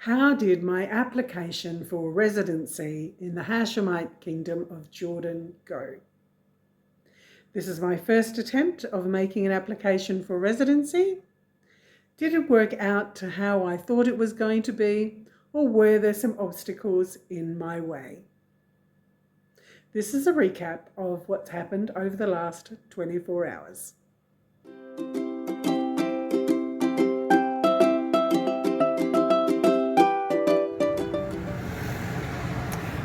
How did my application for residency in the Hashemite Kingdom of Jordan go? This is my first attempt of making an application for residency. Did it work out to how I thought it was going to be, or were there some obstacles in my way? This is a recap of what's happened over the last 24 hours.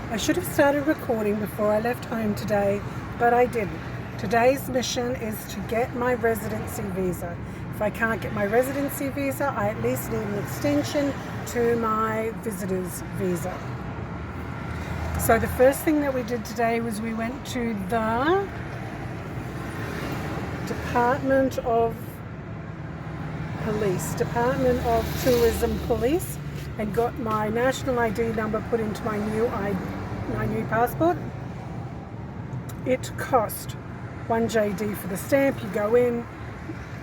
I should have started recording before I left home today, but I didn't. Today's mission is to get my residency visa. If I can't get my residency visa, I at least need an extension to my visitor's visa. So the first thing that we did today was we went to the Department of Tourism Police and got my national ID number put into my new passport. It cost $1 JD for the stamp. You go in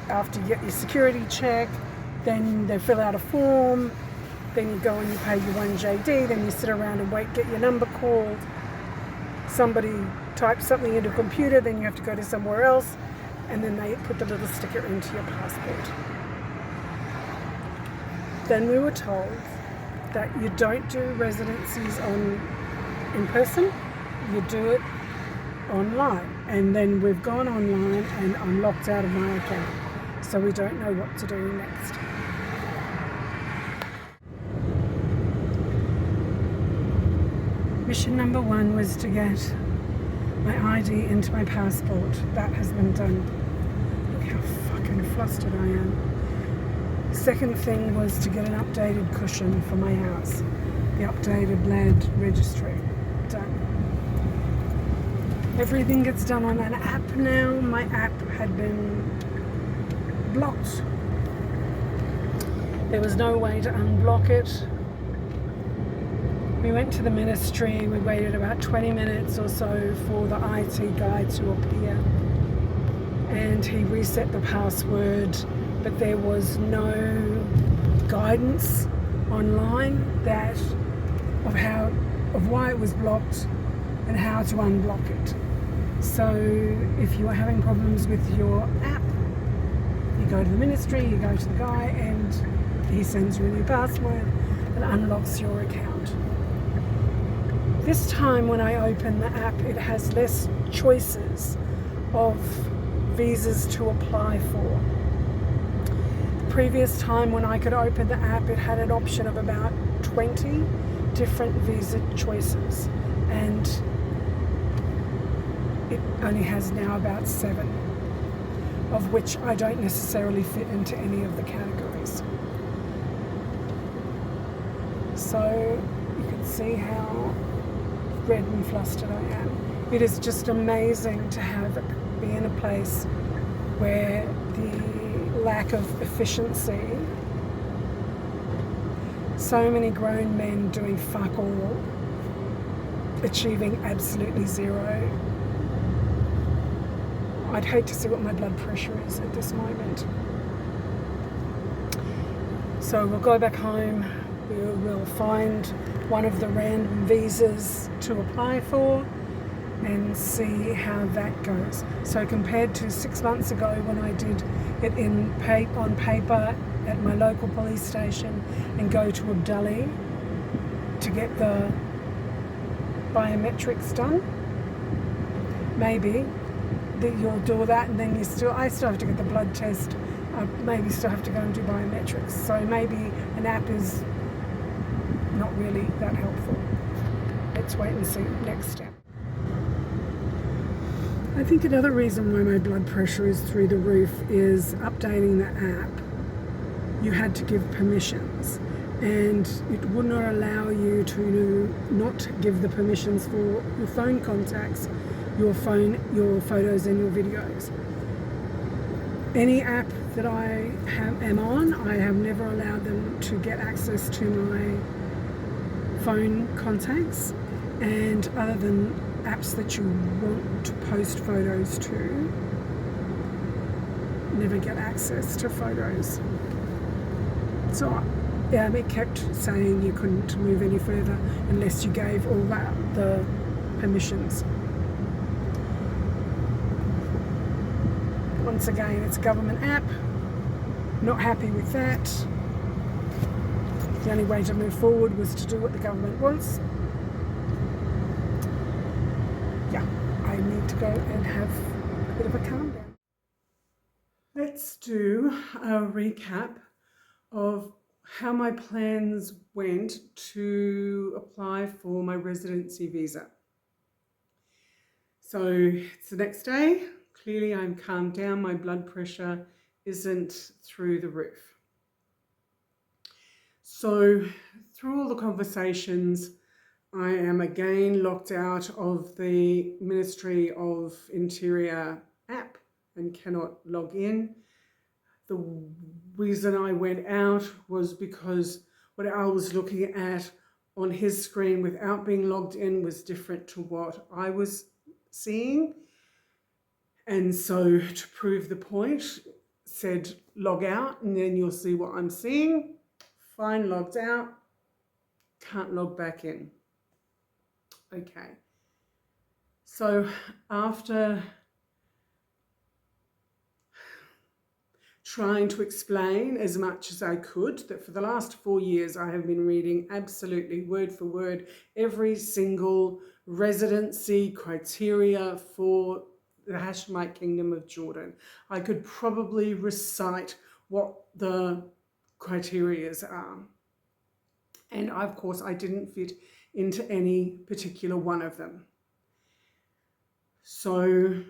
after you get your security check, then they fill out a form, then you go and you pay your $1 JD, then you sit around and wait, get your number called, somebody types something into a computer, then you have to go to somewhere else, and then they put the little sticker into your passport. Then we were told that you don't do residencies in person, you do it online. And then we've gone online and I'm locked out of my account, so we don't know what to do next. Mission number 1 was to get my ID into my passport. That has been done. Look how fucking flustered I am. Second thing was to get an updated cushion for my house. The updated land registry. Done. Everything gets done on an app now. My app had been blocked. There was no way to unblock it. We went to the ministry. We waited about 20 minutes or so for the IT guy to appear. And he reset the password, but there was no guidance online of why it was blocked and how to unblock it. So if you are having problems with your app, you go to the ministry, you go to the guy, and he sends you a new password and unlocks your account. This time when I open the app, it has less choices of visas to apply for. The previous time when I could open the app, it had an option of about 20 different visa choices, and it only has now about 7, of which I don't necessarily fit into any of the categories. So you can see how red and flustered I am. It is just amazing to be in a place where the lack of efficiency, so many grown men doing fuck all, achieving absolutely zero. I'd hate to see what my blood pressure is at this moment. So we'll go back home, we'll find one of the random visas to apply for and see how that goes. So compared to 6 months ago when I did it on paper at my local police station and go to Abdali to get the biometrics done, maybe that you'll do that, and then I still have to get the blood test. I maybe still have to go and do biometrics. So maybe an app is not really that helpful. Let's wait and see. Next step. I think another reason why my blood pressure is through the roof is updating the app. You had to give permissions, and it would not allow you to not give the permissions for your phone contacts, your photos and your videos. Any app that I am on, I have never allowed them to get access to my phone contacts, and other than apps that you want to post photos to, never get access to photos. So It kept saying you couldn't move any further unless you gave all the permissions. Once again, it's a government app. Not happy with that. The only way to move forward was to do what the government wants. Yeah, I need to go and have a bit of a calm down. Let's do a recap of how my plans went to apply for my residency visa. So it's the next day. Clearly I'm calmed down. My blood pressure isn't through the roof. So through all the conversations, I am again locked out of the Ministry of Interior app and cannot log in. The reason I went out was because what I was looking at on his screen without being logged in was different to what I was seeing. And so to prove the point, said log out and then you'll see what I'm seeing. Fine, logged out, can't log back in. Okay. So after trying to explain as much as I could that for the last 4 years I have been reading absolutely word for word every single residency criteria for the Hashemite Kingdom of Jordan. I could probably recite what the criterias are. And of course I didn't fit into any particular one of them. So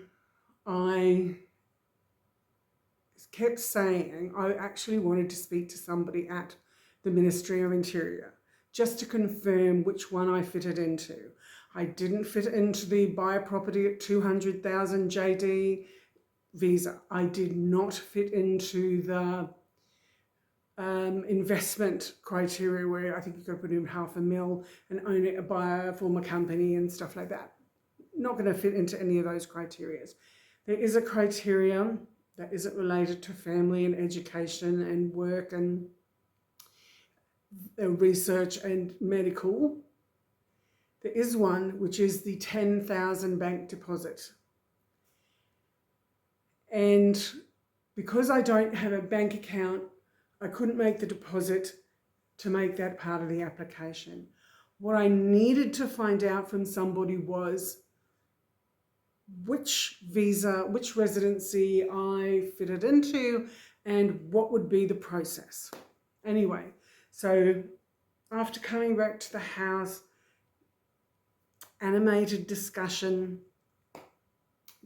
I kept saying I actually wanted to speak to somebody at the Ministry of Interior just to confirm which one I fitted into. I didn't fit into the buy a property at 200,000 JD visa. I did not fit into the investment criteria where I think you've got to put in $500,000 and own it by a former company and stuff like that. Not going to fit into any of those criteria. There is a criteria that isn't related to family and education and work and research and medical. There is one which is the 10,000 bank deposit. And because I don't have a bank account, I couldn't make the deposit to make that part of the application. What I needed to find out from somebody was which visa, which residency I fitted into and what would be the process. Anyway, so after coming back to the house, animated discussion,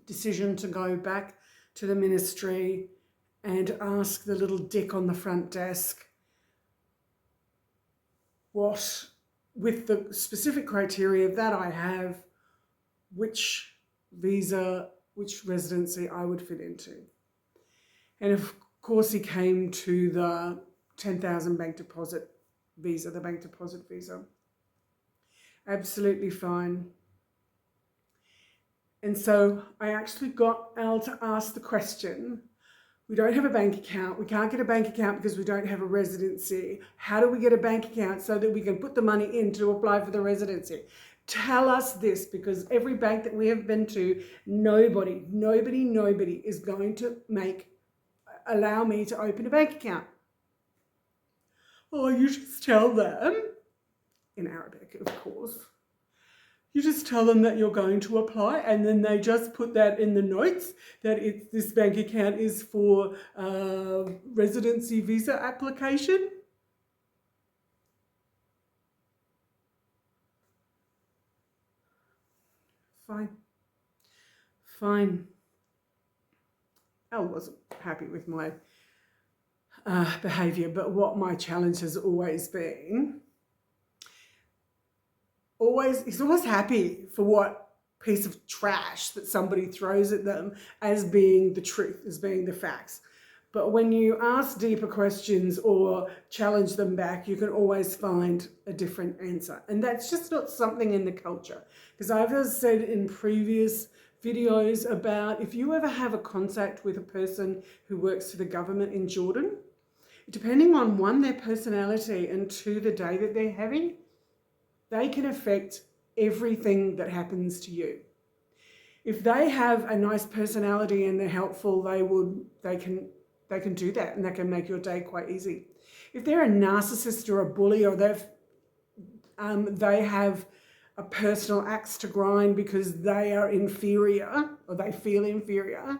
decision to go back to the ministry and ask the little dick on the front desk what, with the specific criteria that I have, which visa, which residency I would fit into. And of course he came to the 10,000 bank deposit visa, the bank deposit visa. Absolutely fine. And so I actually got Al to ask the question, we don't have a bank account, we can't get a bank account because we don't have a residency. How do we get a bank account so that we can put the money in to apply for the residency? Tell us this, because every bank that we have been to, nobody is going to allow me to open a bank account. Well, you just tell them, in Arabic, of course, you just tell them that you're going to apply and then they just put that in the notes that this bank account is for residency visa application. Fine. Al wasn't happy with my behaviour, but what my challenge has always been, he's always happy for what piece of trash that somebody throws at them as being the truth, as being the facts. But when you ask deeper questions or challenge them back, you can always find a different answer. And that's just not something in the culture. Because I've said in previous videos about if you ever have a contact with a person who works for the government in Jordan, depending on one, their personality, and two, the day that they're having, they can affect everything that happens to you. If they have a nice personality and they're helpful, they can do that, and that can make your day quite easy. If they're a narcissist or a bully, or they have a personal axe to grind because they are inferior or they feel inferior,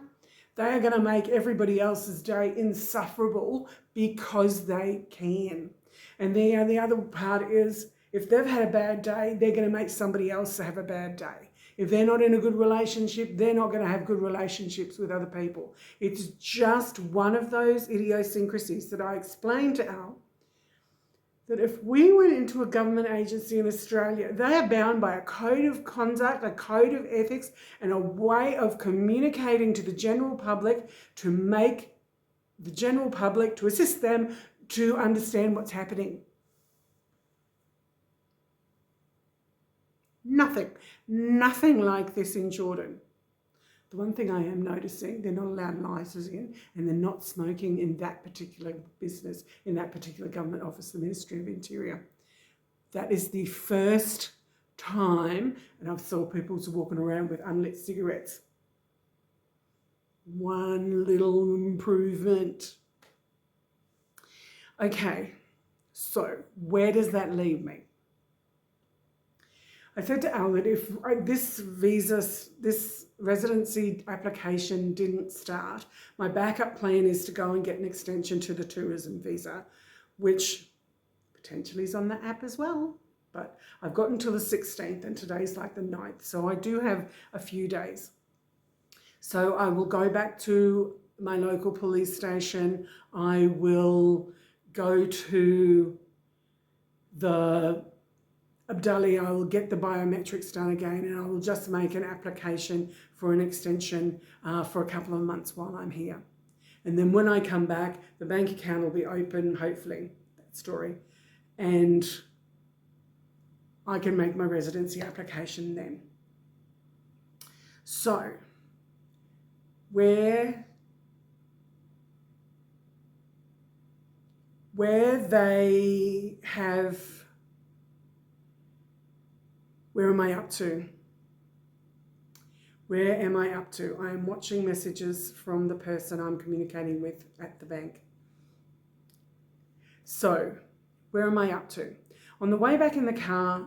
they are going to make everybody else's day insufferable because they can. And the other part is, if they've had a bad day, they're going to make somebody else have a bad day. If they're not in a good relationship, they're not going to have good relationships with other people. It's just one of those idiosyncrasies that I explained to Al, that if we went into a government agency in Australia, they are bound by a code of conduct, a code of ethics, and a way of communicating to the general public to make the general public, to assist them to understand what's happening. Nothing like this in Jordan. The one thing I am noticing, they're not allowed licensing, and they're not smoking in that particular business, in that particular government office, the Ministry of Interior. That is the first time, and I've saw people walking around with unlit cigarettes. One little improvement. Okay, so where does that leave me? I said to Al that if this residency application didn't start, my backup plan is to go and get an extension to the tourism visa, which potentially is on the app as well. But I've got until the 16th, and today's like the 9th, so I do have a few days. So I will go back to my local police station. I will go to the Abdali, I will get the biometrics done again, and I will just make an application for an extension for a couple of months while I'm here. And then when I come back, the bank account will be open, hopefully, that story, and I can make my residency application then. So, where they have... Where am I up to? Where am I up to? I am watching messages from the person I'm communicating with at the bank. So, where am I up to? On the way back in the car,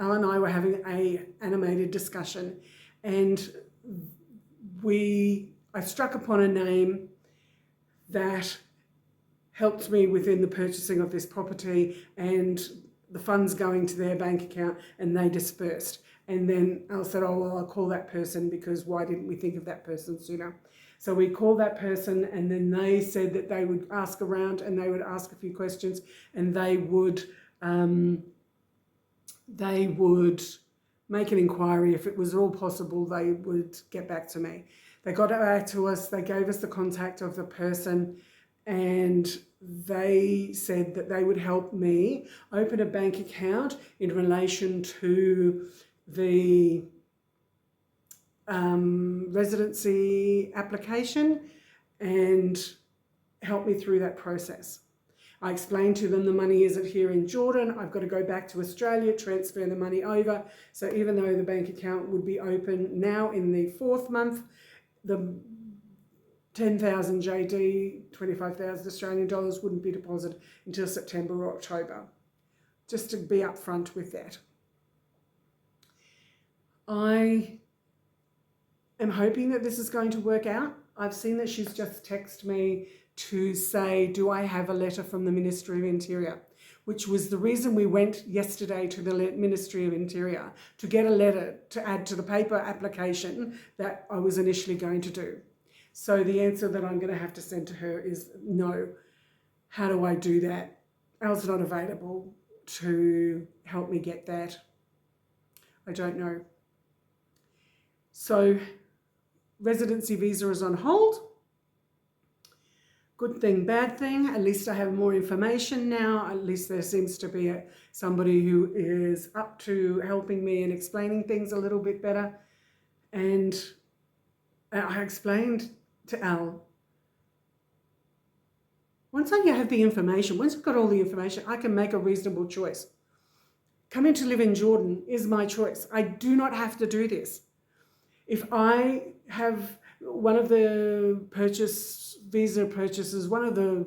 Al and I were having an animated discussion, and I struck upon a name that helped me within the purchasing of this property, and the funds going to their bank account, and they dispersed. And then Al said, oh, well, I'll call that person, because why didn't we think of that person sooner? So we called that person, and then they said that they would ask around, and they would ask a few questions, and they would make an inquiry. If it was at all possible, they would get back to me. They got back to us, they gave us the contact of the person, and they said that they would help me open a bank account in relation to the residency application and help me through that process. I explained to them the money isn't here in Jordan. I've got to go back to Australia, transfer the money over. So even though the bank account would be open now in the 4th month, the 10,000 JD, 25,000 Australian dollars wouldn't be deposited until September or October, just to be upfront with that. I am hoping that this is going to work out. I've seen that she's just texted me to say, do I have a letter from the Ministry of Interior? Which was the reason we went yesterday to the Ministry of Interior, to get a letter to add to the paper application that I was initially going to do. So the answer that I'm going to have to send to her is no. How do I do that? Al's not available to help me get that. I don't know. So residency visa is on hold. Good thing, bad thing. At least I have more information now. At least there seems to be somebody who is up to helping me and explaining things a little bit better. And I explained to Al Once I have the information, once I've got all the information, I can make a reasonable choice. Coming to live in Jordan is my choice. I do not have to do this. If I have one of the visa purchases, one of the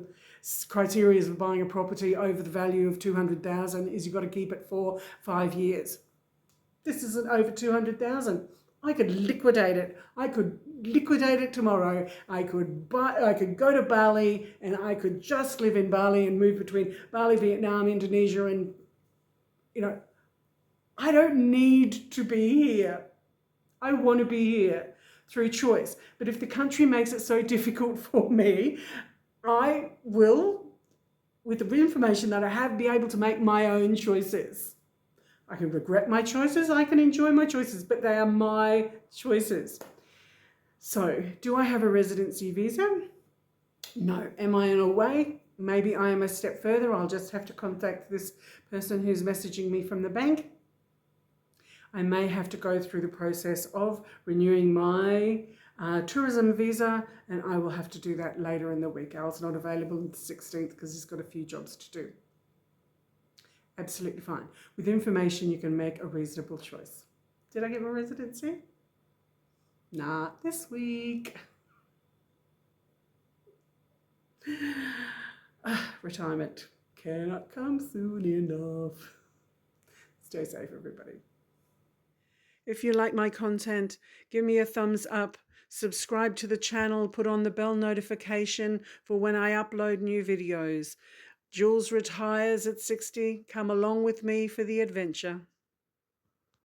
criteria of buying a property over the value of 200,000 is you've got to keep it for 5 years. This isn't over 200,000. I could liquidate it. I could liquidate it tomorrow. I could go to Bali and I could just live in Bali and move between Bali, Vietnam, Indonesia, and I don't need to be here. I want to be here through choice. But if the country makes it so difficult for me, I will, with the information that I have, be able to make my own choices. I can regret my choices, I can enjoy my choices, but they are my choices. So, do I have a residency visa? No. Am I in a way? Maybe I am a step further. I'll just have to contact this person who's messaging me from the bank. I may have to go through the process of renewing my tourism visa, and I will have to do that later in the week. Al's not available on the 16th because he's got a few jobs to do. Absolutely fine. With information, you can make a reasonable choice. Did I get my residency? Not this week. Retirement cannot come soon enough. Stay safe, everybody. If you like my content, give me a thumbs up, subscribe to the channel, put on the bell notification for when I upload new videos. Jules retires at 60. Come along with me for the adventure.